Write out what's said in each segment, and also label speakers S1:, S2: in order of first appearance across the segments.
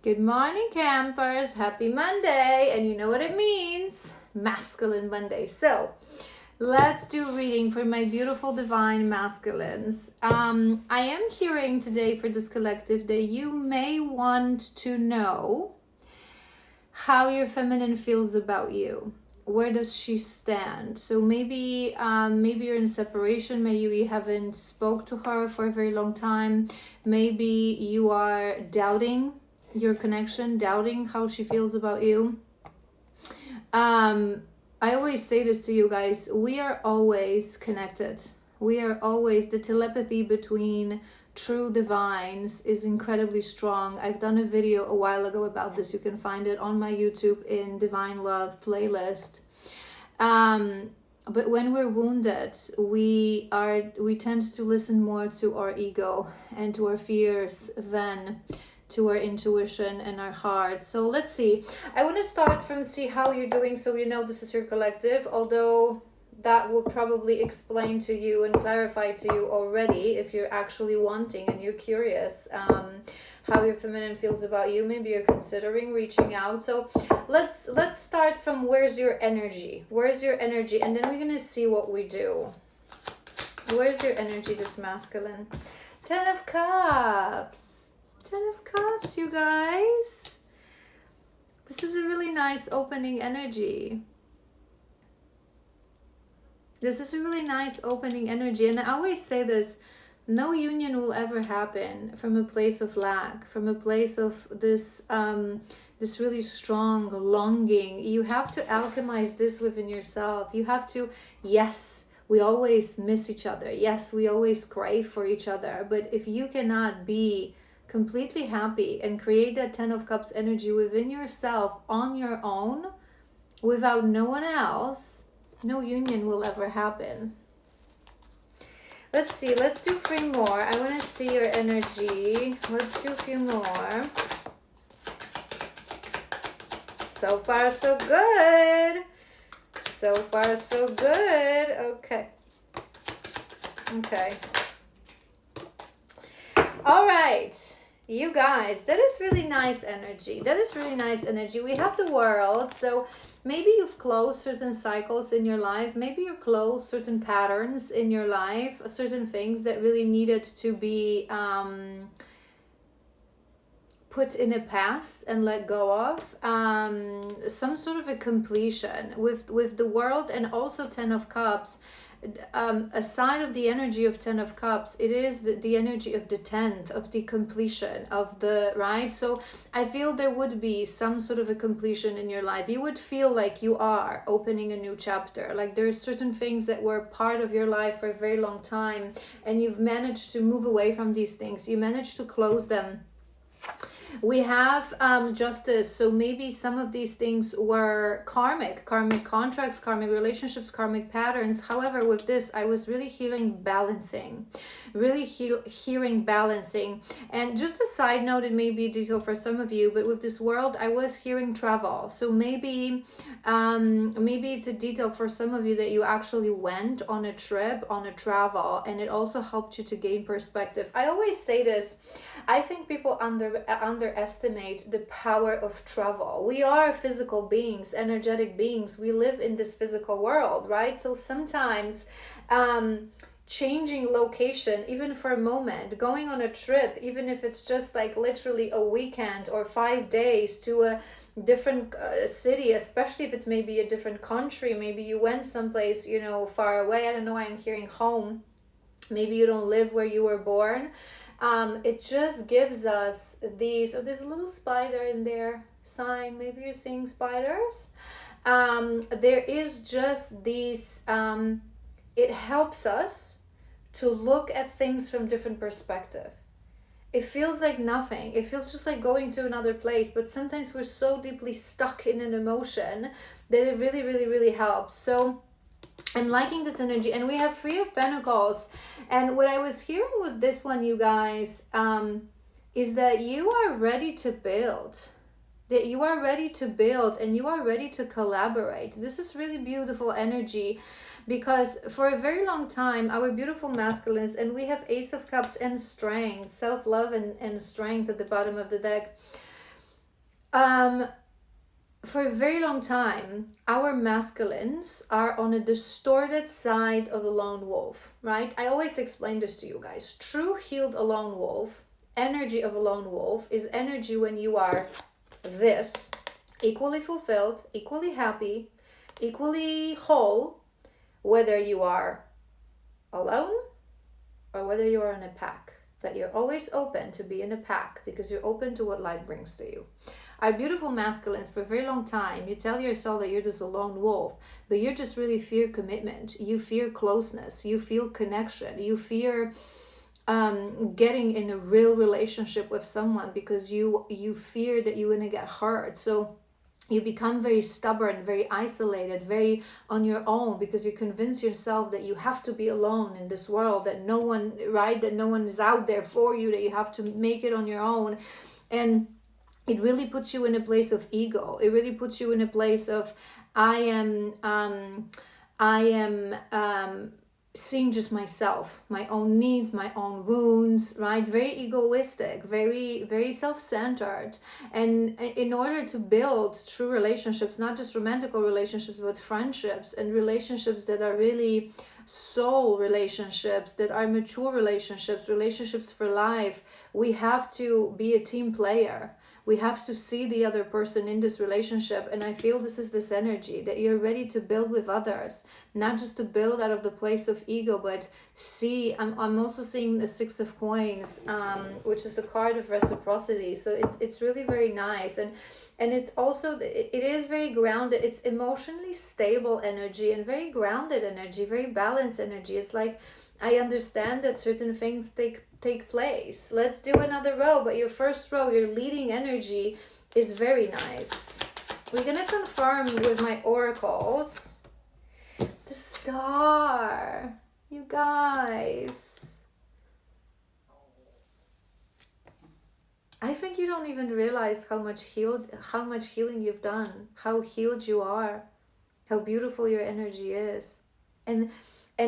S1: Good morning, campers. Happy Monday. And you know what it means? Masculine Monday. So let's do reading for my beautiful divine masculines. I am hearing today for this collective that you may want to know how your feminine feels about you. Where does she stand? So maybe you're in separation. Maybe you haven't spoke to her for a very long time. Maybe you are doubting your connection, doubting how she feels about you. I always say this to you guys. We are always connected. We are always, the telepathy between true divines is incredibly strong. I've done a video a while ago about this. You can find it on my YouTube in Divine Love playlist. But when we're wounded, we tend to listen more to our ego and to our fears than to our intuition and our heart. So let's see. I want to start from see how you're doing, so you know this is your collective, although that will probably explain to you and clarify to you already if you're actually wanting and you're curious how your feminine feels about you. Maybe you're considering reaching out. So let's start from where's your energy, and then we're gonna see what we do. Where's your energy, this masculine? 10 of Cups. 10 of Cups, you guys. This is a really nice opening energy. This is a really nice opening energy. And I always say this, no union will ever happen from a place of lack, from a place of this this really strong longing. You have to alchemize this within yourself. You have to, yes, we always miss each other. Yes, we always crave for each other. But if you cannot be completely happy and create that 10 of Cups energy within yourself on your own, without no one else, no union will ever happen. Let's see. Let's do 3 more. I want to see your energy. Let's do a few more. So far, so good. So far, so good. Okay. Okay. All right. You guys, that is really nice energy. That is really nice energy. We have the World. So maybe you've closed certain cycles in your life. Maybe you closed certain patterns in your life, certain things that really needed to be put in a past and let go of. Some sort of a completion with the World and also 10 of Cups. Aside of the energy of 10 of Cups, it is the energy of the 10th, of the completion of the, right? So I feel there would be some sort of a completion in your life. You would feel like you are opening a new chapter, like there's certain things that were part of your life for a very long time and you've managed to move away from these things. You managed to close them. We have Justice. So maybe some of these things were karmic contracts, karmic relationships, karmic patterns. However, with this, I was really hearing balancing, hearing balancing. And just a side note, it may be a detail for some of you, but with this World, I was hearing travel. So maybe it's a detail for some of you that you actually went on a trip, on a travel, and it also helped you to gain perspective. I always say this, I think people underestimate the power of travel. We are physical beings, energetic beings. We live in this physical world, right? So sometimes changing location, even for a moment, going on a trip, even if it's just like literally a weekend or 5 days to a different city, especially if it's maybe a different country. Maybe you went someplace, far away. I don't know why I'm hearing home. Maybe you don't live where you were born. It just gives us these, there's a little spider in there, sign, maybe you're seeing spiders. There is just these, it helps us to look at things from different perspective. It feels like nothing. It feels just like going to another place, but sometimes we're so deeply stuck in an emotion that it really, really, really helps. So I'm liking this energy. And we have 3 of Pentacles. And what I was hearing with this one, you guys, is that you are ready to build. That you are ready to build and you are ready to collaborate. This is really beautiful energy, because for a very long time, our beautiful masculines, and we have Ace of Cups and Strength, self-love and strength at the bottom of the deck. Um, for a very long time, our masculines are on a distorted side of the lone wolf, right? I always explain this to you guys. True healed a lone wolf, energy of a lone wolf is energy when you are this, equally fulfilled, equally happy, equally whole, whether you are alone or whether you are in a pack. That you're always open to be in a pack because you're open to what life brings to you. Our beautiful masculines, for a very long time, you tell yourself that you're just a lone wolf, but you just really fear commitment. You fear closeness. You feel connection. You fear getting in a real relationship with someone because you fear that you're gonna get hurt. So you become very stubborn, very isolated, very on your own because you convince yourself that you have to be alone in this world, that no one, right, that no one is out there for you, that you have to make it on your own. And it really puts you in a place of ego. It really puts you in a place of I am seeing just myself, my own needs, my own wounds, right? Very egoistic, very self-centered. And in order to build true relationships, not just romantic relationships, but friendships and relationships that are really soul relationships, that are mature relationships, relationships for life, we have to be a team player. We have to see the other person in this relationship. And I feel this is this energy that you're ready to build with others, not just to build out of the place of ego, but see, I'm also seeing the Six of Coins, which is the card of reciprocity. So it's really very nice. And it's also, it is very grounded. It's emotionally stable energy and very grounded energy, very balanced energy. It's like, I understand that certain things take place. Let's do another row, but your first row, your leading energy is very nice. We're gonna confirm with my oracles. The Star, you guys. I think you don't even realize how much healing you've done, how healed you are, how beautiful your energy is. And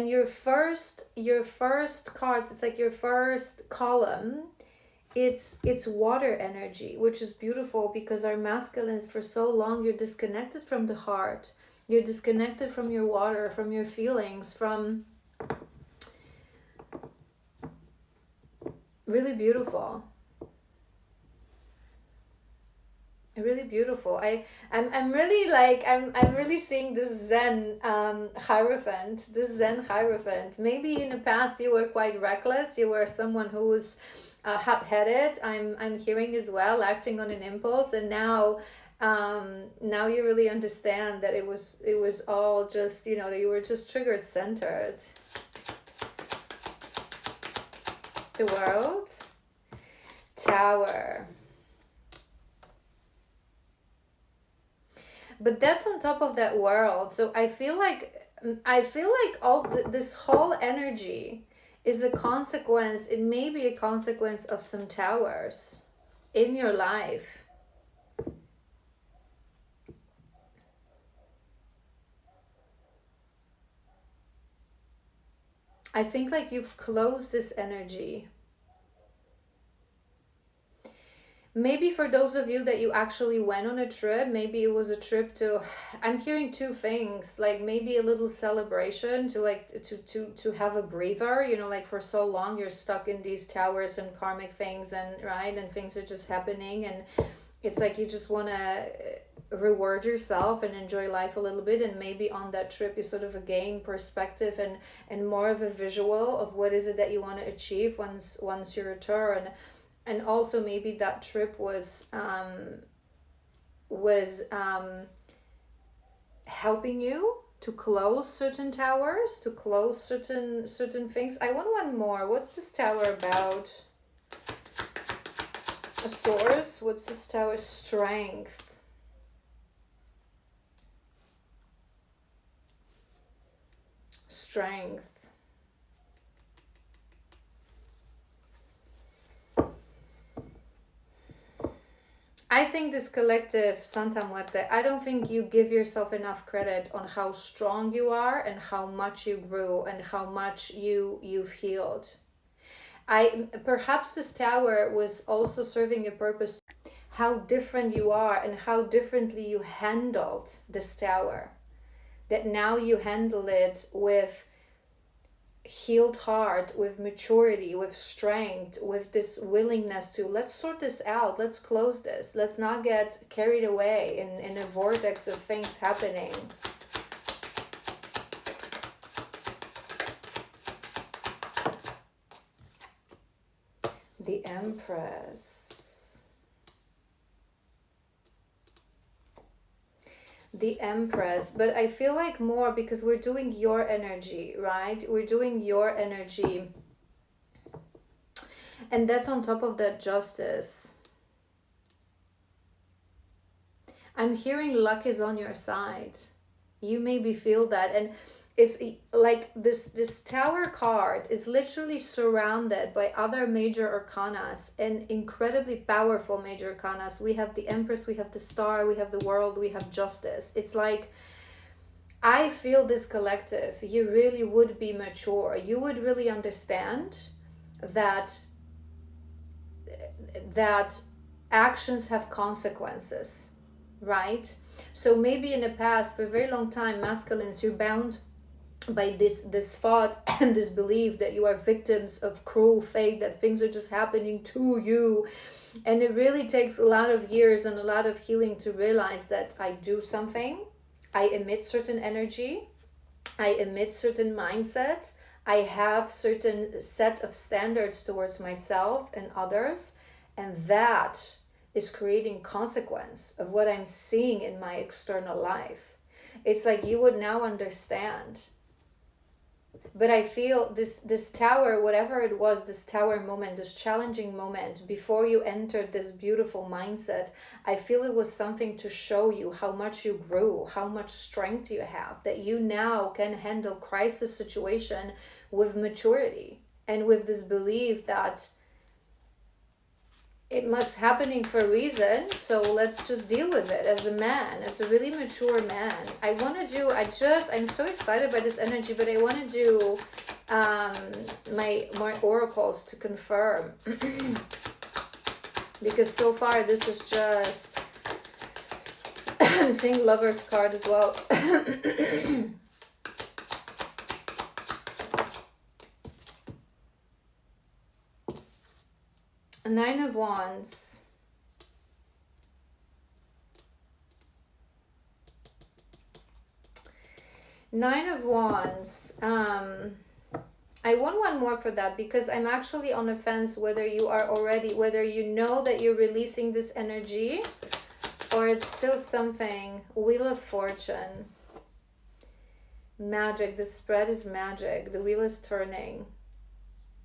S1: your first cards, it's like your first column, it's water energy, which is beautiful because our masculines, for so long, you're disconnected from the heart, you're disconnected from your water, from your feelings, from really beautiful. Really beautiful. I'm really like I'm really seeing this Zen Hierophant, maybe in the past you were quite reckless, you were someone who was hot-headed. I'm hearing as well, acting on an impulse, and now you really understand that it was all just, you know, that you were just triggered centered. The World, Tower. But that's on top of that world. So I feel like all this whole energy is a consequence. It may be a consequence of some towers in your life. I think like you've closed this energy. Maybe for those of you that you actually went on a trip, maybe it was a trip to, I'm hearing two things, like maybe a little celebration to like to have a breather, you know, like for so long you're stuck in these towers and karmic things, and right, and things are just happening, and it's like you just want to reward yourself and enjoy life a little bit. And maybe on that trip you sort of gain perspective and more of a visual of what is it that you want to achieve once you return. And also maybe that trip was helping you to close certain towers, to close certain things. I want one more. What's this tower about? A source. What's this tower? Strength. Strength. I think this collective Santa Muerte, I don't think you give yourself enough credit on how strong you are and how much you grew and how much you've healed. Perhaps this tower was also serving a purpose. how different you are and how differently you handled this tower. That now you handle it with healed heart, with maturity, with strength, with this willingness to, let's sort this out, let's close this, let's not get carried away in a vortex of things happening. The Empress. The Empress, but I feel like more because we're doing your energy, right? We're doing your energy, and that's on top of that Justice. I'm hearing luck is on your side. You maybe feel that, and if like this Tower card is literally surrounded by other major arcanas and incredibly powerful major arcanas. We have the Empress, we have the Star, we have the World, we have Justice. It's like, I feel this collective, you really would be mature. You would really understand that actions have consequences, right? So maybe in the past, for a very long time, masculines, you're bound by this thought and this belief that you are victims of cruel fate, that things are just happening to you. And it really takes a lot of years and a lot of healing to realize that I do something, I emit certain energy, I emit certain mindset, I have certain set of standards towards myself and others, and that is creating consequence of what I'm seeing in my external life. It's like you would now understand. But I feel this tower, whatever it was, this tower moment, this challenging moment before you entered this beautiful mindset, I feel it was something to show you how much you grew, how much strength you have, that you now can handle crisis situation with maturity and with this belief that it must happening for a reason, so let's just deal with it as a man, as a really mature man. I'm so excited by this energy, but I want to do my oracles to confirm. Because so far this is just, I'm seeing Lover's card as well. A Nine of Wands. Nine of Wands. I want one more for that because I'm actually on the fence whether you know that you're releasing this energy or it's still something. Wheel of Fortune. Magic. The spread is magic. The wheel is turning.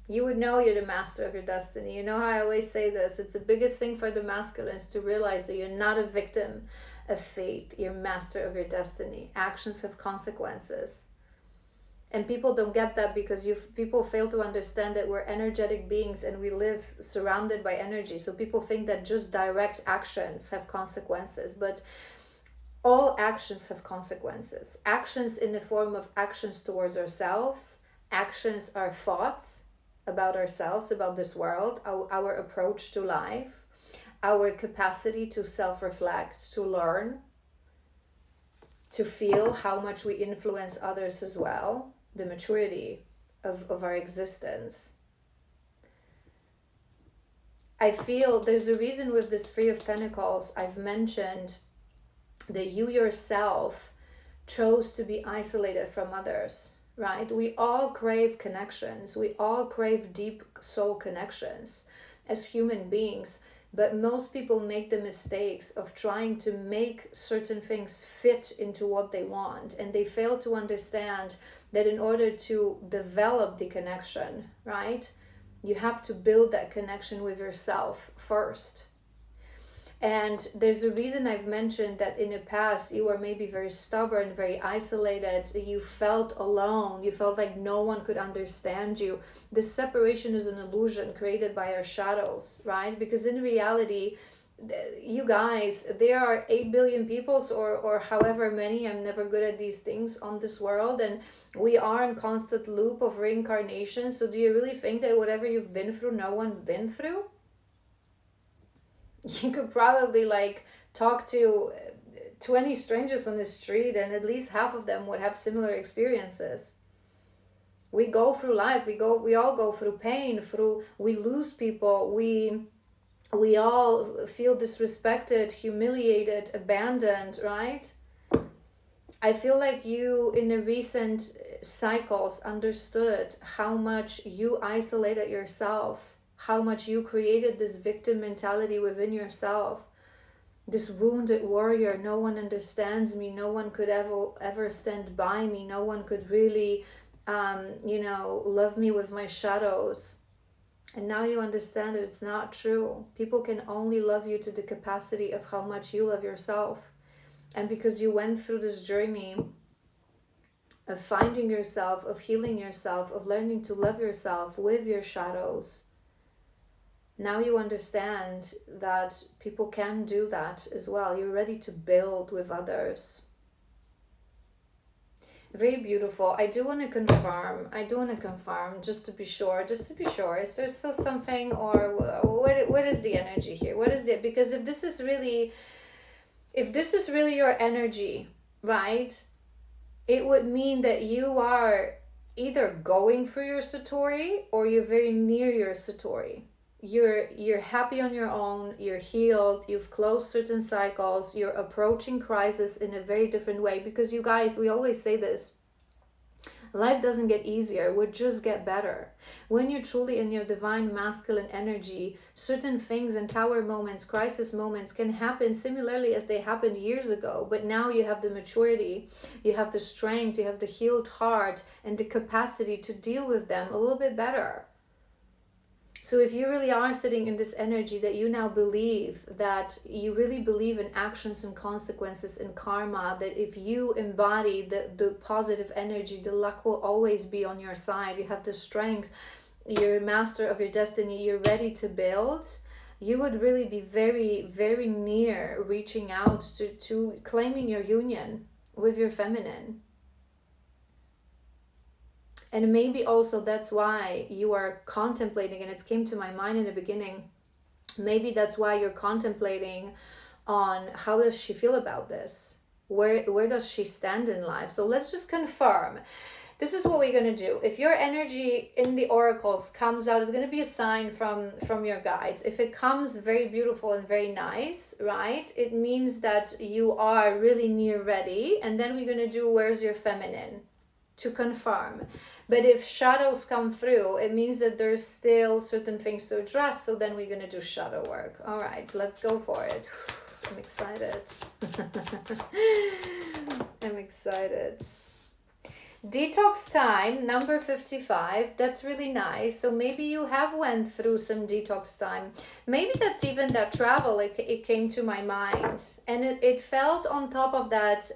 S1: You would know you're the master of your destiny. You know how I always say this. It's the biggest thing for the masculines to realize that you're not a victim of fate. You're master of your destiny. Actions have consequences. And people don't get that because people fail to understand that we're energetic beings and we live surrounded by energy. So people think that just direct actions have consequences. But all actions have consequences. Actions in the form of actions towards ourselves. Actions are thoughts about ourselves, about this world, our approach to life, our capacity to self-reflect, to learn, to feel how much we influence others as well, the maturity of our existence. I feel there's a reason with this Three of Pentacles I've mentioned that you yourself chose to be isolated from others. Right? We all crave connections. We all crave deep soul connections as human beings. But most people make the mistakes of trying to make certain things fit into what they want. And they fail to understand that in order to develop the connection, right, you have to build that connection with yourself first. And there's a reason I've mentioned that in the past you were maybe very stubborn, very isolated, you felt alone, you felt like no one could understand you. This separation is an illusion created by our shadows, right? Because in reality, you guys, there are 8 billion peoples or however many, I'm never good at these things, on this world, and we are in constant loop of reincarnation. So do you really think that whatever you've been through, no one's been through? You could probably like talk to 20 strangers on the street, and at least half of them would have similar experiences. We go through life, we all go through pain, we lose people, we all feel disrespected, humiliated, abandoned, right? I feel like you in the recent cycles understood how much you isolated yourself, how much you created this victim mentality within yourself, this wounded warrior. No one understands me, no one could ever stand by me, no one could really love me with my shadows. And now you understand that it's not true. People can only love you to the capacity of how much you love yourself. And because you went through this journey of finding yourself, of healing yourself, of learning to love yourself with your shadows, now you understand that people can do that as well. You're ready to build with others. Very beautiful. I do want to confirm, just to be sure, is there still something, or what is the energy here? What is it? Because if this is really your energy, right, it would mean that you are either going through your satori or you're very near your satori. You're happy on your own, you're healed, you've closed certain cycles, you're approaching crisis in a very different way. Because you guys, we always say this, life doesn't get easier, it would just get better. When you're truly in your divine masculine energy, certain things and tower moments, crisis moments can happen similarly as they happened years ago. But now you have the maturity, you have the strength, you have the healed heart and the capacity to deal with them a little bit better. So if you really are sitting in this energy that you now believe, that you really believe in actions and consequences and karma, that if you embody the positive energy, the luck will always be on your side. You have the strength, you're a master of your destiny, you're ready to build, you would really be very, very near reaching out to claiming your union with your feminine. And maybe also that's why you are contemplating, and it came to my mind in the beginning, maybe that's why you're contemplating on how does she feel about this? Where does she stand in life? So let's just confirm. This is what we're going to do. If your energy in the oracles comes out, it's going to be a sign from your guides. If it comes very beautiful and very nice, right, it means that you are really near ready. And then we're going to do where's your feminine, to confirm. But if shadows come through, it means that there's still certain things to address. So then we're going to do shadow work. All right, let's go for it. I'm excited. I'm excited. Detox time, number 55. That's really nice. So maybe you have went through some detox time. Maybe that's even that travel. It came to my mind. And it felt on top of that,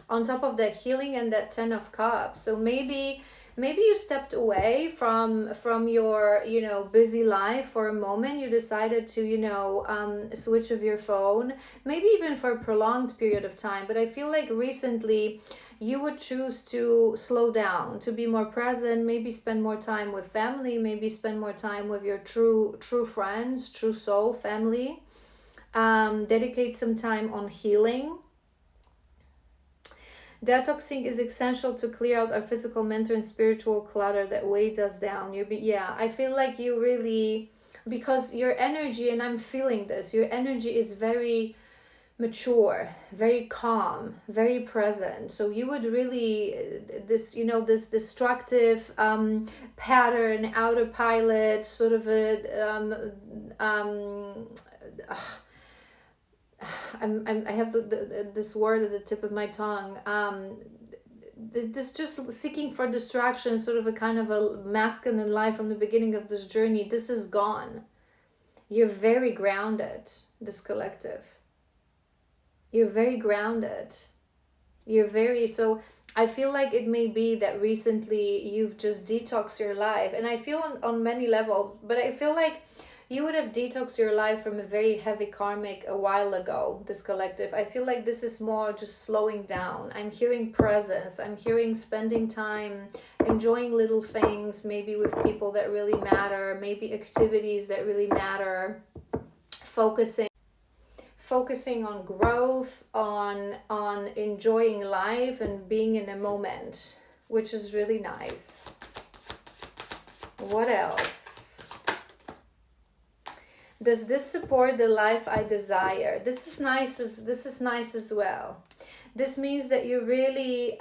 S1: on top of the healing and that 10 of cups. So maybe you stepped away from your busy life for a moment. You decided to switch off your phone, maybe even for a prolonged period of time. But I feel like recently you would choose to slow down, to be more present, maybe spend more time with family, maybe spend more time with your true friends, true soul family. Dedicate some time on healing. Detoxing is essential to clear out our physical, mental, and spiritual clutter that weighs us down. I feel like you really, because your energy, and I'm feeling this, your energy is very mature, very calm, very present. So you would really, this destructive pattern, autopilot, sort of a I have this word at the tip of my tongue. This just seeking for distraction, sort of a kind of a masculine life from the beginning of this journey. This is gone. You're very grounded, this collective. You're very grounded. So I feel like it may be that recently you've just detoxed your life. And I feel on many levels, but I feel like you would have detoxed your life from a very heavy karmic a while ago, this collective. I feel like this is more just slowing down. I'm hearing presence. I'm hearing spending time, enjoying little things, maybe with people that really matter, maybe activities that really matter. focusing on growth, on enjoying life and being in a moment, which is really nice. What else? Does this support the life I desire? This is nice as well. This means that you really,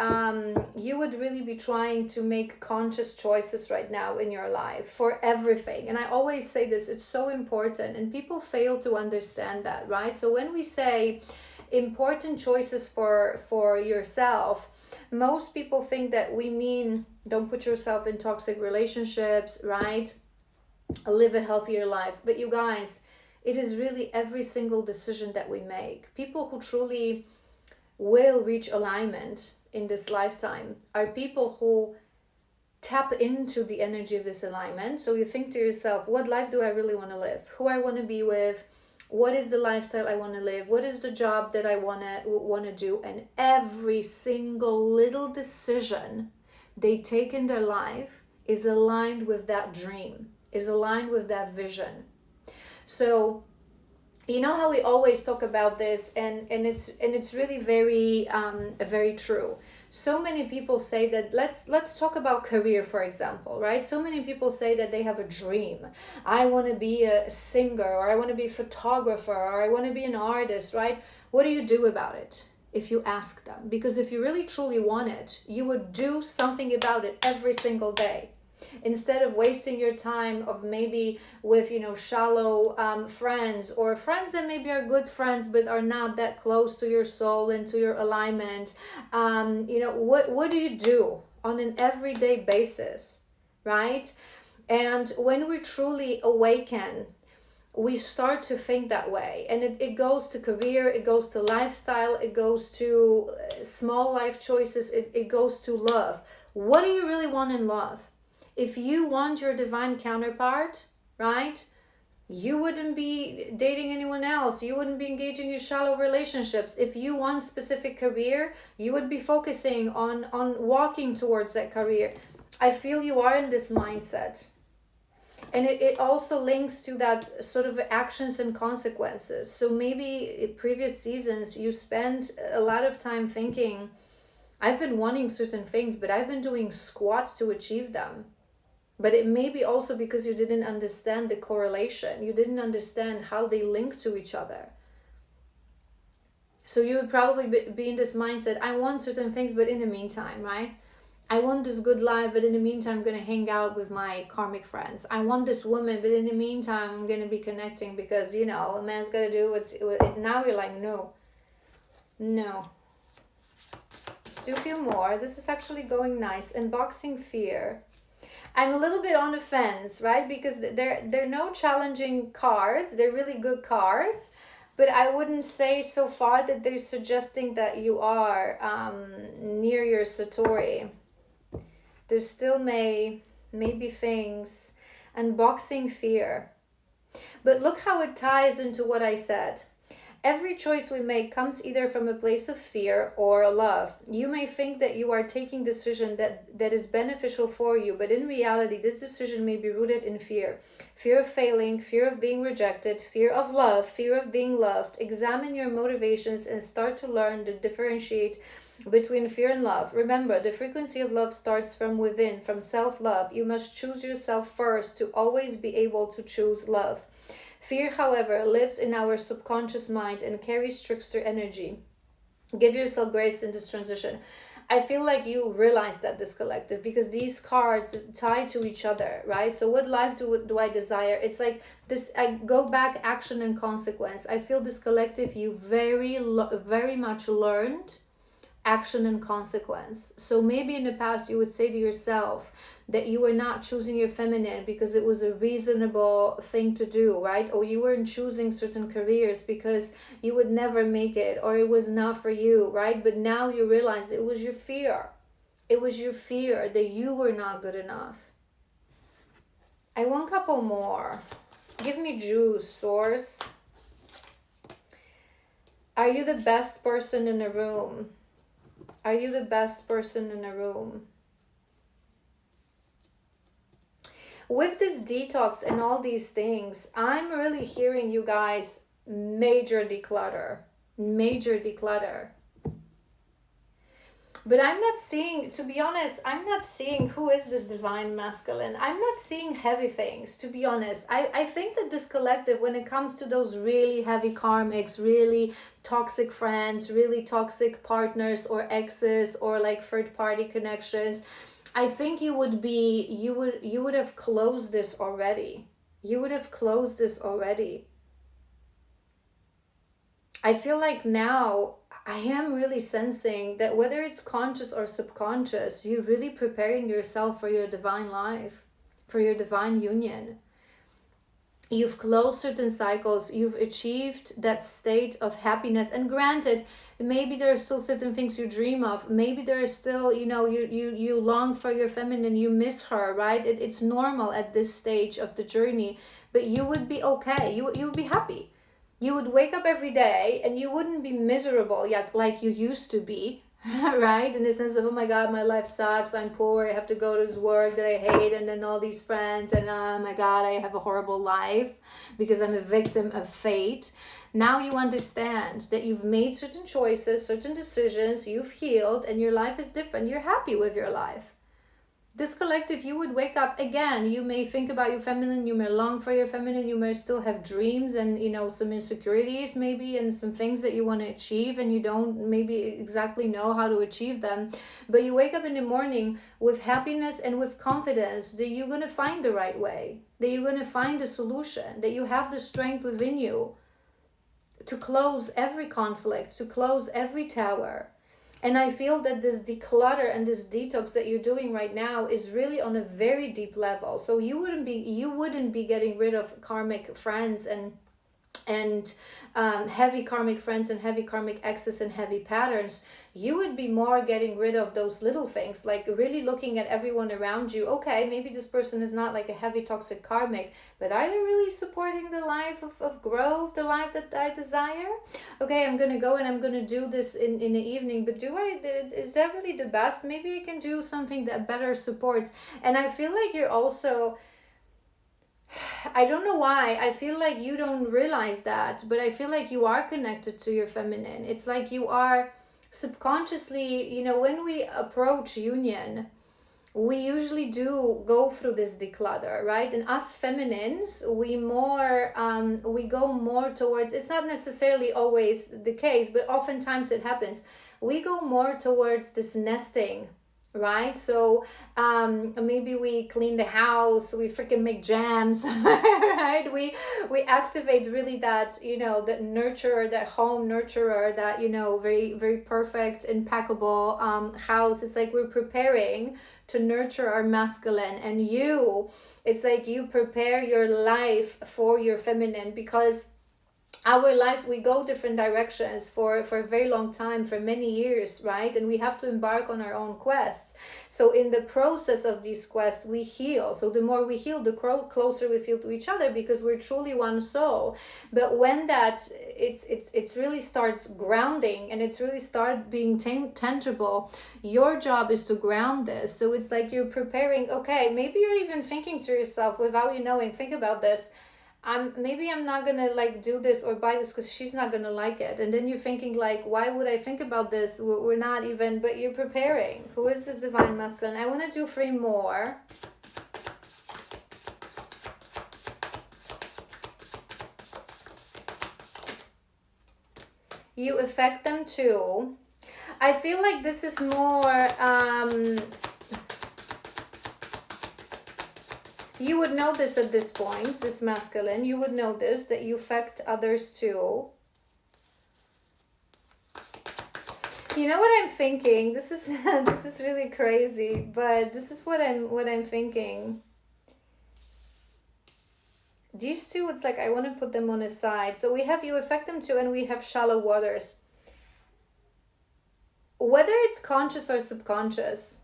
S1: you would really be trying to make conscious choices right now in your life for everything. And I always say this, it's so important, and people fail to understand that, right? So when we say important choices for yourself, most people think that we mean don't put yourself in toxic relationships, right? Live a healthier life. But you guys, it is really every single decision that we make. People who truly will reach alignment in this lifetime are people who tap into the energy of this alignment. So you think to yourself, what life do I really want to live? Who I want to be with? What is the lifestyle I want to live? What is the job that I want to do? And every single little decision they take in their life is aligned with that dream, is aligned with that vision. So you know how we always talk about this, and it's really very true. So many people say that let's talk about career, for example, right? So many people say that they have a dream. I want to be a singer, or I want to be a photographer, or I want to be an artist, right? What do you do about it? If you ask them, because if you really truly want it, you would do something about it every single day, instead of wasting your time of maybe with shallow friends, or friends that maybe are good friends but are not that close to your soul and to your alignment. What do you do on an everyday basis, right? And when we truly awaken, we start to think that way, and it goes to career, it goes to lifestyle, it goes to small life choices, it goes to love. What do you really want in love? If you want your divine counterpart, right, you wouldn't be dating anyone else. You wouldn't be engaging in shallow relationships. If you want specific career, you would be focusing on walking towards that career. I feel you are in this mindset. And it also links to that sort of actions and consequences. So maybe in previous seasons, you spent a lot of time thinking, I've been wanting certain things, but I've been doing squat to achieve them. But it may be also because you didn't understand the correlation. You didn't understand how they link to each other. So you would probably be in this mindset, I want certain things, but in the meantime, right? I want this good life, but in the meantime, I'm going to hang out with my karmic friends. I want this woman, but in the meantime, I'm going to be connecting because, a man's got to do what's... Now you're like, no. Let's do a few more. This is actually going nice. Unboxing fear. I'm a little bit on the fence, right? Because they're no challenging cards. They're really good cards. But I wouldn't say so far that they're suggesting that you are near your Satori. There still may be things. Unboxing fear. But look how it ties into what I said. Every choice we make comes either from a place of fear or love. You may think that you are taking a decision that is beneficial for you, but in reality, this decision may be rooted in fear. Fear of failing, fear of being rejected, fear of love, fear of being loved. Examine your motivations and start to learn to differentiate between fear and love. Remember, the frequency of love starts from within, from self-love. You must choose yourself first to always be able to choose love. Fear, however, lives in our subconscious mind and carries trickster energy. Give yourself grace in this transition. I feel like you realize that, this collective, because these cards tie to each other, right? So what life do I desire? It's like this, I go back, action and consequence. I feel this collective, you very much learned action and consequence. So maybe in the past you would say to yourself that you were not choosing your feminine because it was a reasonable thing to do, right? Or you weren't choosing certain careers because you would never make it, or it was not for you, right? But now you realize it was your fear. It was your fear that you were not good enough. I want a couple more. Give me juice, source. Are you the best person in the room? Are you the best person in the room? With this detox and all these things, I'm really hearing you guys major declutter. Major declutter. But I'm not seeing, to be honest, I'm not seeing who is this divine masculine. I'm not seeing heavy things, to be honest. I think that this collective, when it comes to those really heavy karmics, really toxic friends, really toxic partners or exes or like third party connections, I think you would have closed this already. You would have closed this already. I feel like now I am really sensing that whether it's conscious or subconscious, you're really preparing yourself for your divine life, for your divine union. You've closed certain cycles, you've achieved that state of happiness. And granted, maybe there are still certain things you dream of. Maybe there are still, you long for your feminine, you miss her, right? It's normal at this stage of the journey, but you would be okay. You would be happy. You would wake up every day and you wouldn't be miserable yet like you used to be, right? In the sense of, oh my God, my life sucks, I'm poor, I have to go to this work that I hate, and then all these friends, and oh my God, I have a horrible life because I'm a victim of fate. Now you understand that you've made certain choices, certain decisions, you've healed, and your life is different. You're happy with your life. This collective, you would wake up again. You may think about your feminine, you may long for your feminine, you may still have dreams and, some insecurities maybe, and some things that you want to achieve and you don't maybe exactly know how to achieve them. But you wake up in the morning with happiness and with confidence that you're going to find the right way, that you're going to find the solution, that you have the strength within you to close every conflict, to close every tower. And I feel that this declutter and this detox that you're doing right now is really on a very deep level. So you wouldn't be getting rid of karmic friends and heavy karmic friends and heavy karmic exes and heavy patterns. You would be more getting rid of those little things, like really looking at everyone around you. Okay, maybe this person is not like a heavy toxic karmic, but are they really supporting the life of growth, the life that I desire? Okay, I'm gonna go and I'm gonna do this in the evening, but is that really the best? Maybe I can do something that better supports. And I feel like you're also, I don't know why, I feel like you don't realize that, but I feel like you are connected to your feminine. It's like you are subconsciously, when we approach union, we usually do go through this declutter, right? And us feminines, we go more towards, it's not necessarily always the case, but oftentimes it happens. We go more towards this nesting, right? So maybe we clean the house, we freaking make jams, right? We activate really that, that nurturer, that home nurturer, that, very, very perfect, impeccable house. It's like we're preparing to nurture our masculine, and it's like you prepare your life for your feminine, because our lives, we go different directions for a very long time, for many years, right? And we have to embark on our own quests. So in the process of these quests, we heal. So the more we heal, the closer we feel to each other, because we're truly one soul. But when it's really starts grounding, and it's really start being tangible, your job is to ground this. So it's like you're preparing, okay, maybe you're even thinking to yourself without you knowing, think about this, maybe I'm not gonna like do this or buy this because she's not gonna like it. And then you're thinking like, why would I think about this? We're not even, but you're preparing. Who is this divine masculine? I want to do 3 more. You affect them too. I feel like this is more you would know this at this point, this masculine, you would know this, that you affect others too. You know what I'm thinking? This is this is really crazy, but this is what I'm thinking. These two, it's like I want to put them on a side. So we have you affect them too, and we have shallow waters. Whether it's conscious or subconscious,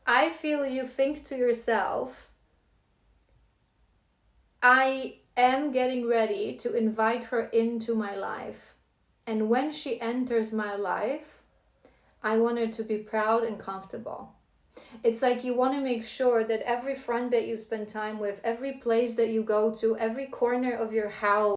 S1: I feel you think to yourself, I am getting ready to invite her into my life. And when she enters my life, I want her to be proud and comfortable. It's like you want to make sure that every friend that you spend time with, every place that you go to, every corner of your house,